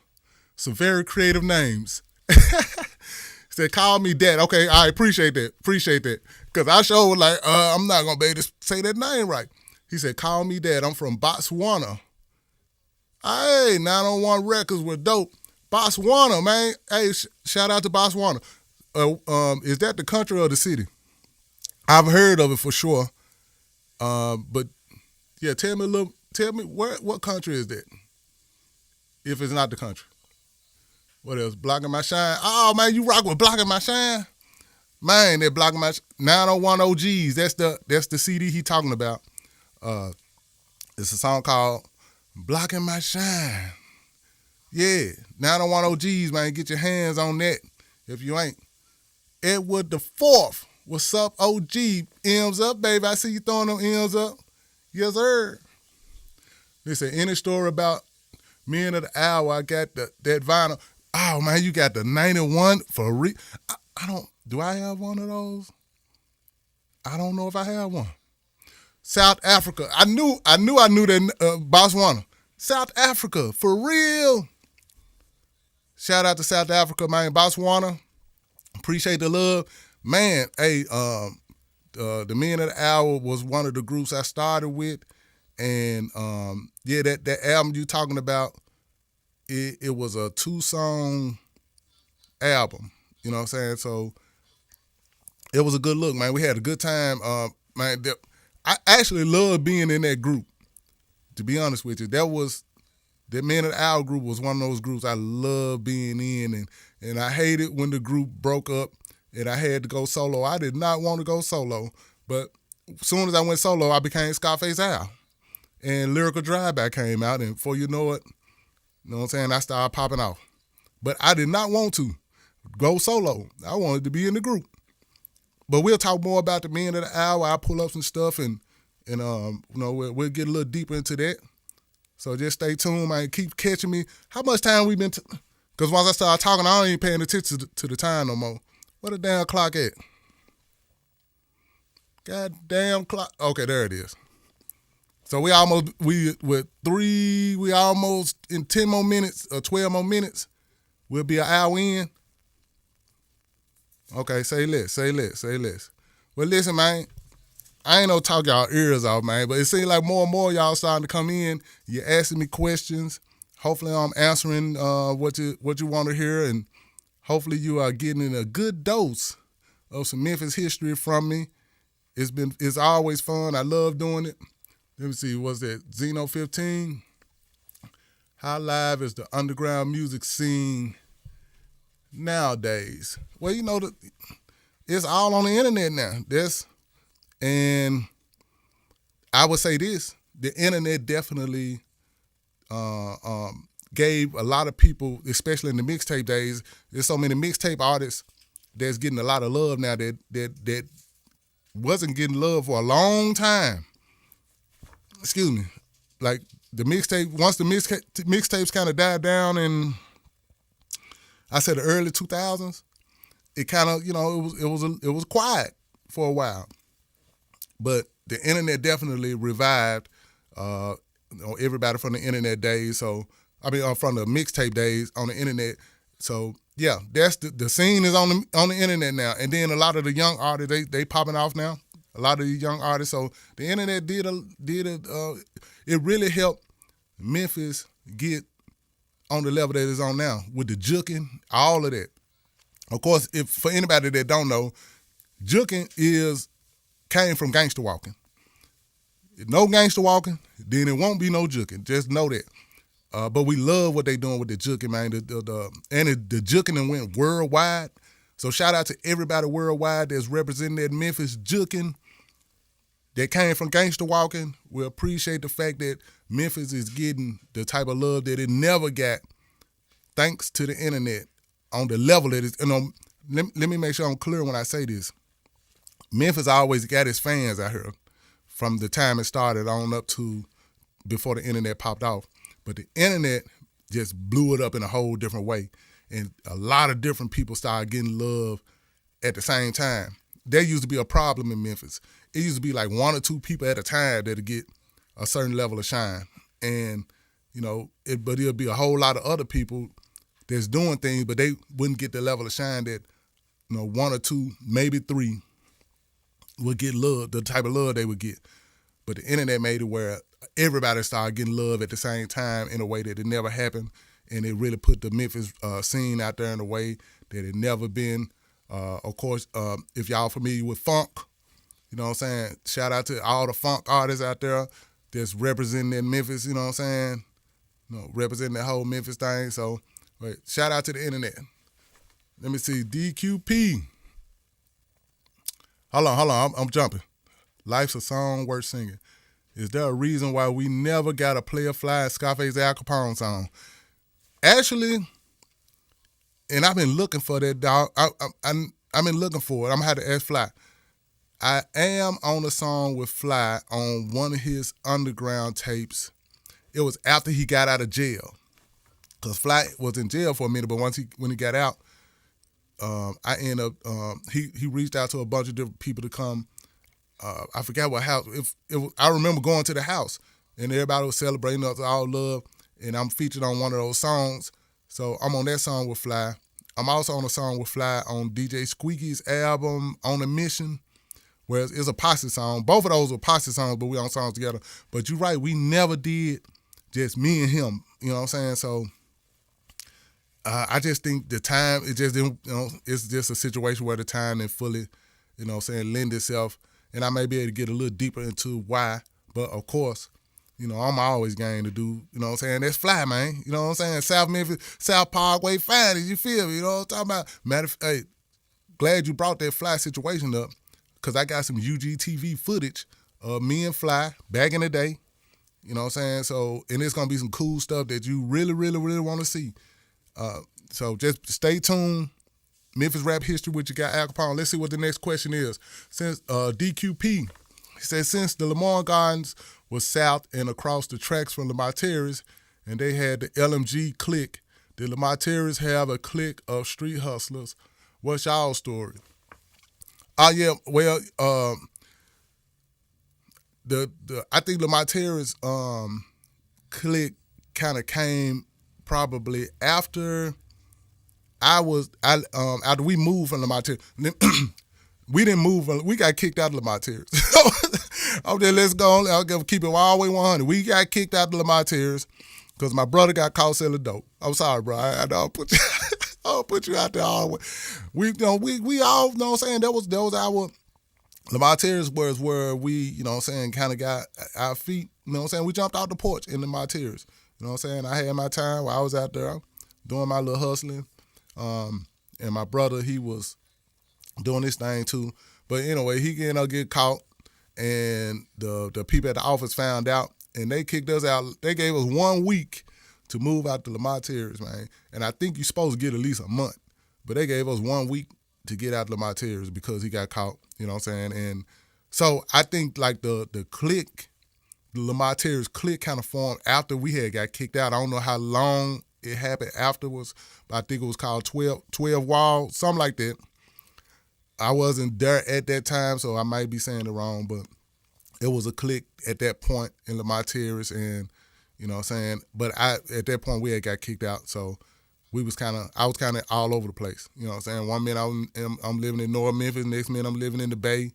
Speaker 1: very creative names. Said, call me Dad. Okay, I appreciate that. Because I showed like, I'm not going to be able to say that name right. He said, call me Dad. I'm from Botswana. Hey, 901 Records were dope. Botswana, man. Hey, shout out to Botswana. Is that the country or the city? I've heard of it for sure. But yeah, tell me what country is that? If it's not the country. What else? Blocking My Shine. Oh man, you rock with Blocking My Shine? Man, they're Blocking My 901 OGs. That's the CD he talking about. It's a song called Blocking My Shine. Yeah, 901 OGs, man. Get your hands on that if you ain't. Edward the Fourth. What's up, OG? M's up, baby. I see you throwing them M's up. Yes, sir. Listen, any story about Men of the Hour, I got that vinyl. Oh, man, you got the 91 for real. I don't, do I have one of those? I don't know if I have one. South Africa. I knew that Botswana. South Africa, for real. Shout out to South Africa, man. Botswana. Appreciate the love. Man, hey, the Men of the Hour was one of the groups I started with. And yeah, that album you talking about, it was a 2-song album. You know what I'm saying? So it was a good look, man. We had a good time. Man, I actually loved being in that group, to be honest with you. That Men of the Hour group was one of those groups I loved being in, and I hated when the group broke up and I had to go solo. I did not want to go solo, but as soon as I went solo, I became Scarface Al. And Lyrical Drive-By came out, and before you know it, you know what I'm saying, I started popping off. But I did not want to go solo. I wanted to be in the group. But we'll talk more about the Men of the Hour. I'll pull up some stuff and you know, we'll get a little deeper into that. So just stay tuned, man. Keep catching me. How much time we been? Because once I start talking, I ain't paying attention to the time no more. Where the damn clock at? Goddamn clock. Okay, there it is. So we almost in 10 more minutes or 12 more minutes, we'll be an hour in. Okay, say less. Well, listen, man, I ain't no talk y'all ears off, man, but it seems like more and more y'all starting to come in. You're asking me questions. Hopefully I'm answering what you want to hear, and hopefully you are getting a good dose of some Memphis history from me. It's always fun. I love doing it. Let me see, was that Zeno 15? How live is the underground music scene nowadays? Well, you know, it's all on the internet now. And I would say this, the internet definitely gave a lot of people, especially in the mixtape days, there's so many mixtape artists that's getting a lot of love now that wasn't getting love for a long time. Excuse me, like the mixtape, once the mixtapes kind of died down in, I said the early 2000s, it kind of, you know, it was quiet for a while. But the internet definitely revived everybody from the internet days. So, I mean, from the mixtape days on the internet. So, yeah, that's the scene is on the internet now. And then a lot of the young artists, they popping off now. A lot of these young artists. So the internet it really helped Memphis get on the level that it's on now with the juking, all of that. Of course, if for anybody that don't know, juking came from gangster walking. If no gangster walking, then it won't be no juking. Just know that. But we love what they doing with the juking, man. The juking went worldwide. So shout out to everybody worldwide that's representing that Memphis juking that came from gangster walking. We appreciate the fact that Memphis is getting the type of love that it never got thanks to the internet on the level that it's, let me make sure I'm clear when I say this. Memphis always got its fans out here from the time it started on up to before the internet popped off. But the internet just blew it up in a whole different way. And a lot of different people started getting love at the same time. There used to be a problem in Memphis. It used to be like 1 or 2 people at a time that'd get a certain level of shine. And, you know, but it'll be a whole lot of other people that's doing things, but they wouldn't get the level of shine that, you know, 1 or 2, maybe 3 would get love, the type of love they would get. But the internet made it where everybody started getting love at the same time in a way that it never happened. And it really put the Memphis scene out there in a way that it never been. Of course, if y'all familiar with funk, you know what I'm saying? Shout out to all the funk artists out there that's representing that Memphis, you know what I'm saying? You know, representing that whole Memphis thing. So, wait, shout out to the internet. Let me see, DQP. Hold on, I'm jumping. Life's a song worth singing. Is there a reason why we never got a Player Fly Scarface Al Kapone song? Actually, and I've been looking for that, dog. I've been looking for it. I'm going to have to ask Fly. I am on a song with Fly on one of his underground tapes. it was after he got out of jail. Because Fly was in jail for a minute, but when he got out, I ended up, he reached out to a bunch of different people to come. I forgot what house. I remember going to the house, and everybody was celebrating us all love, and I'm featured on one of those songs. So I'm on that song with Fly. I'm also on a song with Fly on DJ Squeaky's album, On a Mission, where it's a posse song. Both of those were posse songs, but we on songs together. But you're right, we never did just me and him, you know what I'm saying? So I just think the time, it just didn't, it's just a situation where the time didn't fully, lend itself. And I may be able to get a little deeper into why. But of course, I'm always game to do, that's Fly, man. You know what I'm saying? South Memphis, South Parkway finest, you feel me? You know what I'm talking about? Hey, glad you brought that Fly situation up, because I got some UGTV footage of me and Fly back in the day. You know what I'm saying? So, and it's going to be some cool stuff that you really, really, really want to see. So just stay tuned. Memphis Rap History with your guy Al Kapone. Let's see what the next question is. Since DQP, he says, since the Lamar Gardens was south and across the tracks from Lamar Terrace, and they had the LMG clique, did Lamar Terrace have a clique of street hustlers? What's y'all story? Yeah, well, I think Lamar Terrace clique kind of came probably after after we moved from Lamar Terrace. We didn't move. We got kicked out of Lamar Terrace. I'm there. Let's go. I'll keep it all the way 100. We got kicked out of Lamar Terrace because my brother got caught selling dope. I'm sorry, bro. I'll put you. I'll put you out there all the way. We all, you know what I'm saying, that was our, Lamar Terrace was where we, you know what I'm saying, kind of got our feet, you know what I'm saying, we jumped out the porch in Lamar Terrace. You know what I'm saying? I had my time while I was out there doing my little hustling. And my brother, he was doing this thing too. But anyway, he ended up getting caught, and the people at the office found out, and they kicked us out. They gave us 1 week to move out to Lamar Terrace, man. And I think you're supposed to get at least a month. But they gave us 1 week to get out to Lamar Terrace because he got caught, you know what I'm saying? And so I think like the clique, the Lamar Terrace clique kind of formed after we had got kicked out. I don't know how long it happened afterwards, but I think it was called 12 Wall, something like that. I wasn't there at that time, so I might be saying it wrong, but it was a clique at that point in Lamar Terrace, and you know what I'm saying? But at that point we had got kicked out, so I was kind of all over the place. You know what I'm saying? 1 minute I'm living in North Memphis, next minute I'm living in the Bay.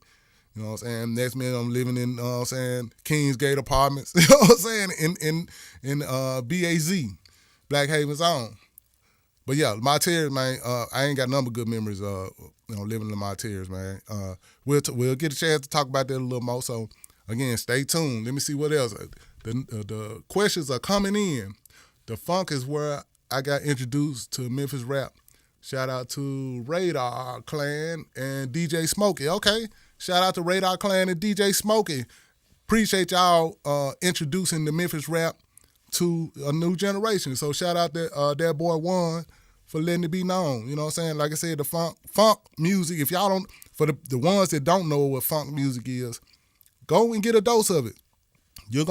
Speaker 1: You know what I'm saying? Next minute I'm living in, you know what I'm saying, Kingsgate Apartments. You know what I'm saying? In BAZ, Black Haven Zone. But yeah, Lamar Terrace, man, I ain't got none but good memories living in Lamar Terrace, man. We'll get a chance to talk about that a little more. So again, stay tuned. Let me see what else. The questions are coming in. The funk is where I got introduced to Memphis rap. Shout out to Radar Clan and DJ Smokey. Okay, shout out to Radar Clan and DJ Smokey. Appreciate y'all introducing the Memphis rap to a new generation. So shout out to that boy Juan for letting it be known. You know what I'm saying? Like I said, the funk music, if y'all don't, for the ones that don't know what funk music is, go and get a dose of it. You'll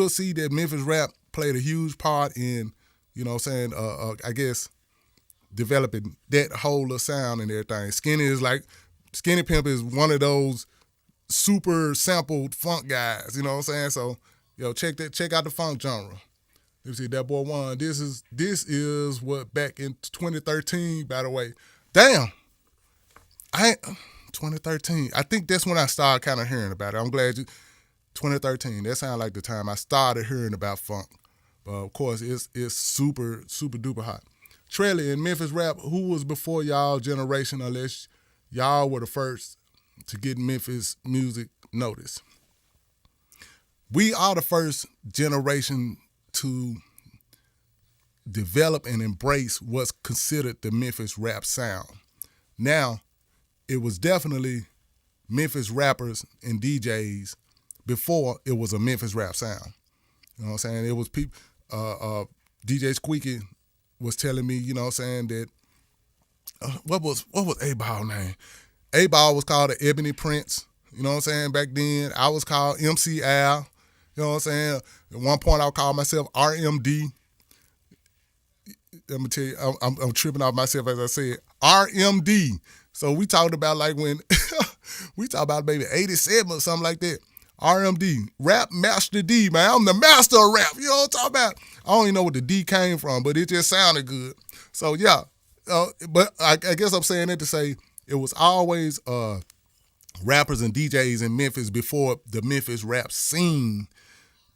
Speaker 1: see that Memphis rap played a huge part in, you know what I'm saying, I guess, developing that whole sound and everything. Skinny Pimp is one of those super sampled funk guys, you know what I'm saying? So, check out the funk genre. Let me see, that boy Juan. This is what back in 2013, by the way. Damn. 2013. I think that's when I started kind of hearing about it. I'm glad 2013. That sounds like the time I started hearing about funk. But of course, it's super, super duper hot. Trelly in Memphis rap, who was before y'all generation, unless y'all were the first to get Memphis music noticed? We are the first generation to develop and embrace what's considered the Memphis rap sound. Now, it was definitely Memphis rappers and DJs before it was a Memphis rap sound. You know what I'm saying? It was people, DJ Squeaky was telling me, you know what I'm saying, that, what was A-Ball name? A-Ball was called the Ebony Prince, you know what I'm saying, back then. I was called MC Al. You know what I'm saying? At one point, I called myself RMD. Let me tell you, I'm tripping off myself as I said RMD. So we talked about like when we talked about maybe 87 or something like that. RMD, Rap Master D, man. I'm the master of rap. You know what I'm talking about? I don't even know what the D came from, but it just sounded good. So yeah, but I guess I'm saying that to say it was always rappers and DJs in Memphis before the Memphis rap scene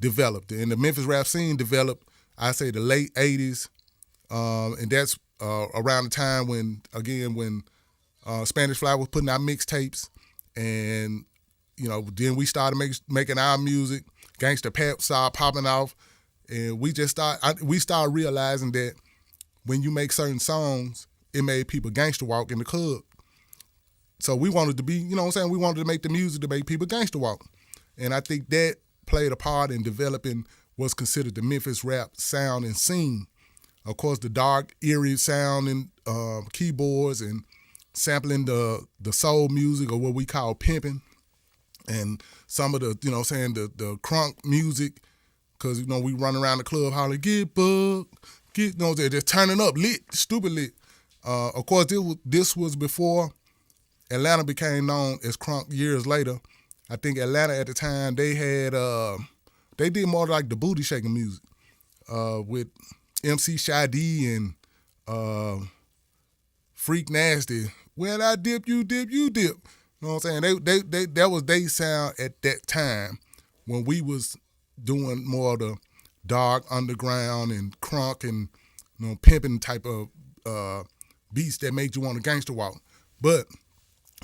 Speaker 1: developed. And the Memphis rap scene developed, I say, the late 80s. And that's around the time when Spanish Fly was putting out mixtapes. And, you know, then we started making our music. Gangsta Pap started popping off. And we started realizing that when you make certain songs, it made people gangster walk in the club. So we wanted to be, you know what I'm saying? We wanted to make the music to make people gangster walk. And I think that played a part in developing what's considered the Memphis rap sound and scene. Of course, the dark, eerie sound and keyboards and sampling the soul music, or what we call pimping, and some of the, you know what I'm saying, the crunk music, because, you know, we run around the club hollering, get bugged, get, you know, they're just turning up, lit, stupid lit. Of course, this was before Atlanta became known as crunk years later. I think Atlanta at the time, they had, they did more like the booty shaking music with MC Shy D and Freak Nasty. When I dip, you dip, you dip. You know what I'm saying? That was they sound at that time when we was doing more of the dark underground and crunk and, you know, pimping type of beats that made you want to gangster walk. But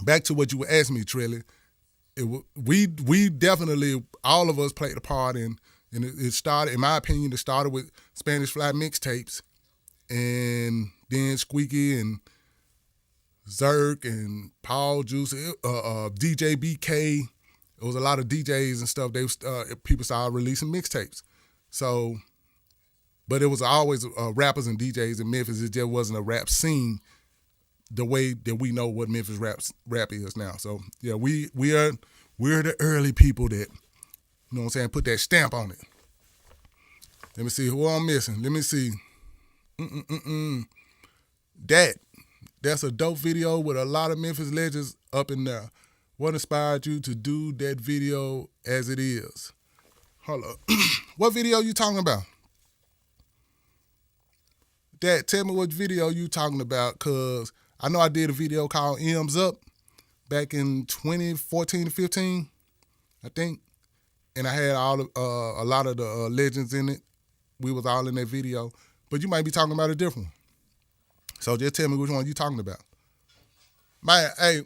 Speaker 1: back to what you were asking me, Trilly, we definitely, all of us played a part in. And it started, in my opinion, it started with Spanish Fly mixtapes, and then Squeaky and Zerk and Paul Juice, DJ BK. It was a lot of DJs and stuff. People started releasing mixtapes. So, but it was always rappers and DJs in Memphis. It just wasn't a rap scene the way that we know what Memphis rap is now. So yeah, we're the early people that, you know what I'm saying, put that stamp on it. Let me see who I'm missing. Let me see. That's a dope video with a lot of Memphis legends up in there. What inspired you to do that video as it is? Hold up. What video you talking about? Dad, tell me what video you talking about, because I know I did a video called M's Up back in 2014 to 15, I think. And I had a lot of the legends in it. We was all in that video. But you might be talking about a different one. So just tell me which one you talking about. Man, hey,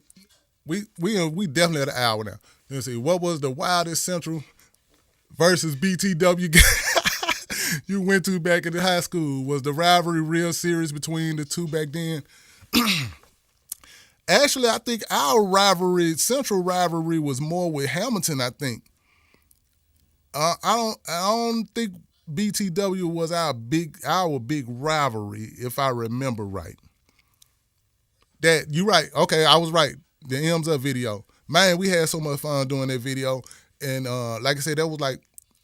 Speaker 1: we definitely at an hour now. Let's see, what was the wildest Central versus BTW game you went to back in the high school? Was the rivalry real serious between the two back then? Actually, I think our rivalry, Central rivalry, was more with Hamilton, I think. I don't think BTW was our big rivalry, if I remember right. That you right. Okay, I was right. The M's Up video. Man, we had so much fun doing that video. And like I said, that was like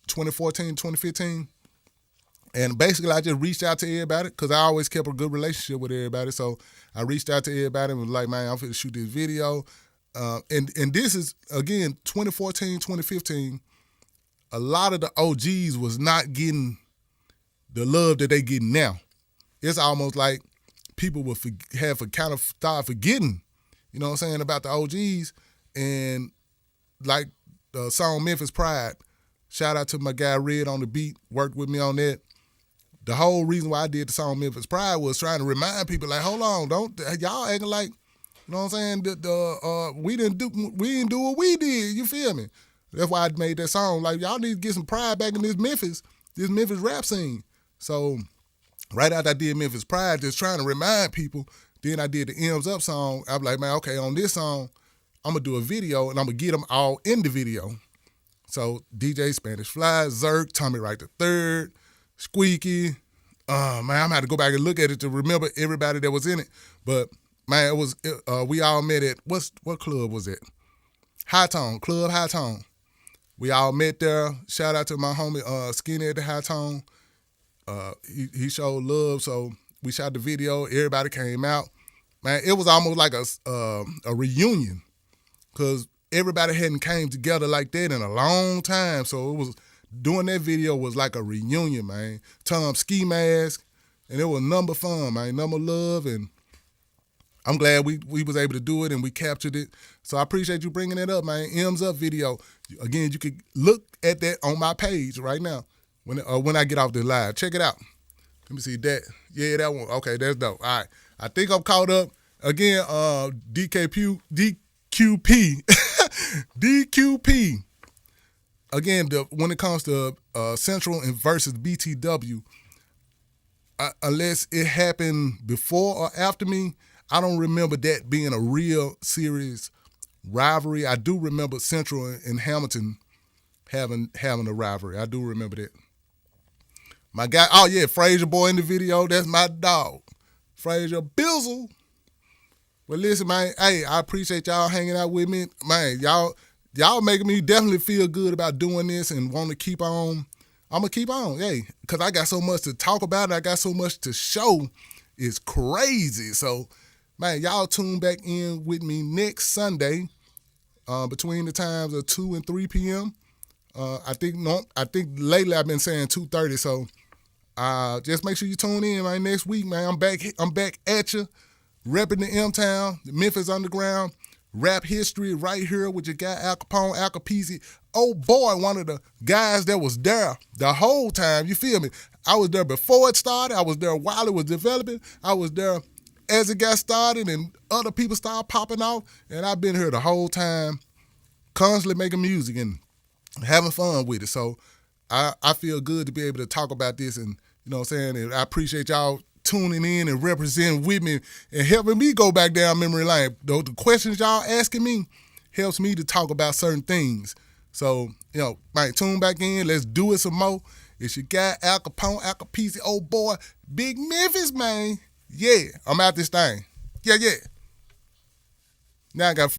Speaker 1: 2014, 2015. And basically, I just reached out to everybody because I always kept a good relationship with everybody. So I reached out to everybody and was like, man, I'm finna shoot this video. And this is, again, 2014, 2015. A lot of the OGs was not getting the love that they getting now. It's almost like people would kind of start forgetting, you know what I'm saying, about the OGs. And like the song Memphis Pride, shout out to my guy Red on the beat, worked with me on that. The whole reason why I did the song Memphis Pride was trying to remind people, like, hold on, don't y'all acting like, you know what I'm saying, we didn't do what we did, you feel me? That's why I made that song. Like, y'all need to get some pride back in this Memphis rap scene. So right after I did Memphis Pride, just trying to remind people, then I did the M's Up song. I was like, man, okay, on this song, I'm going to do a video, and I'm going to get them all in the video. So DJ Spanish Fly, Zerk, Tommy Wright III, Squeaky. Man, I'm going to have to go back and look at it to remember everybody that was in it. But, man, it was we all met at, what club was it? High Tone, Club High Tone. We all met there. Shout out to my homie Skinny at the High Tone. He showed love, so we shot the video. Everybody came out. Man, it was almost like a reunion because everybody hadn't came together like that in a long time. So it was doing that video was like a reunion, man. Tom Ski Mask, and it was number fun, man. Number love, and I'm glad we was able to do it and we captured it. So I appreciate you bringing it up, man. M's Up video. Again, you could look at that on my page right now when I get off the live. Check it out. Let me see that. Yeah, that one. Okay, that's dope. All right. I think I'm caught up. Again, DQP. DQP. Again, when it comes to Central and versus BTW, unless it happened before or after me, I don't remember that being a real serious rivalry. I do remember Central and Hamilton having a rivalry. I do remember that. My guy, oh yeah, Frazier Boy in the video, that's my dog. Frazier Bizzle. Well, listen, man, hey, I appreciate y'all hanging out with me. Man, y'all making me definitely feel good about doing this and want to keep on. I'm going to keep on, hey, because I got so much to talk about. I got so much to show. It's crazy. So, man, y'all tune back in with me next Sunday between the times of 2 and 3 p.m. I think lately I've been saying 2:30, so just make sure you tune in, man. Next week, man, I'm back at you, repping the M-Town, the Memphis Underground, Rap History right here with your guy Al Kapone, Al Capizzi. Oh boy, one of the guys that was there the whole time, you feel me? I was there before it started, I was there while it was developing, I was there as it got started and other people started popping off, and I've been here the whole time, constantly making music and having fun with it. So I feel good to be able to talk about this, and you know what I'm saying, and I appreciate y'all tuning in and representing with me and helping me go back down memory lane. The questions y'all asking me helps me to talk about certain things. So, you know, man, tune back in. Let's do it some more. It's your guy, Al Kapone, Al Capizzi, old boy, Big Memphis, man. Yeah, I'm out this thing. Yeah. Now I got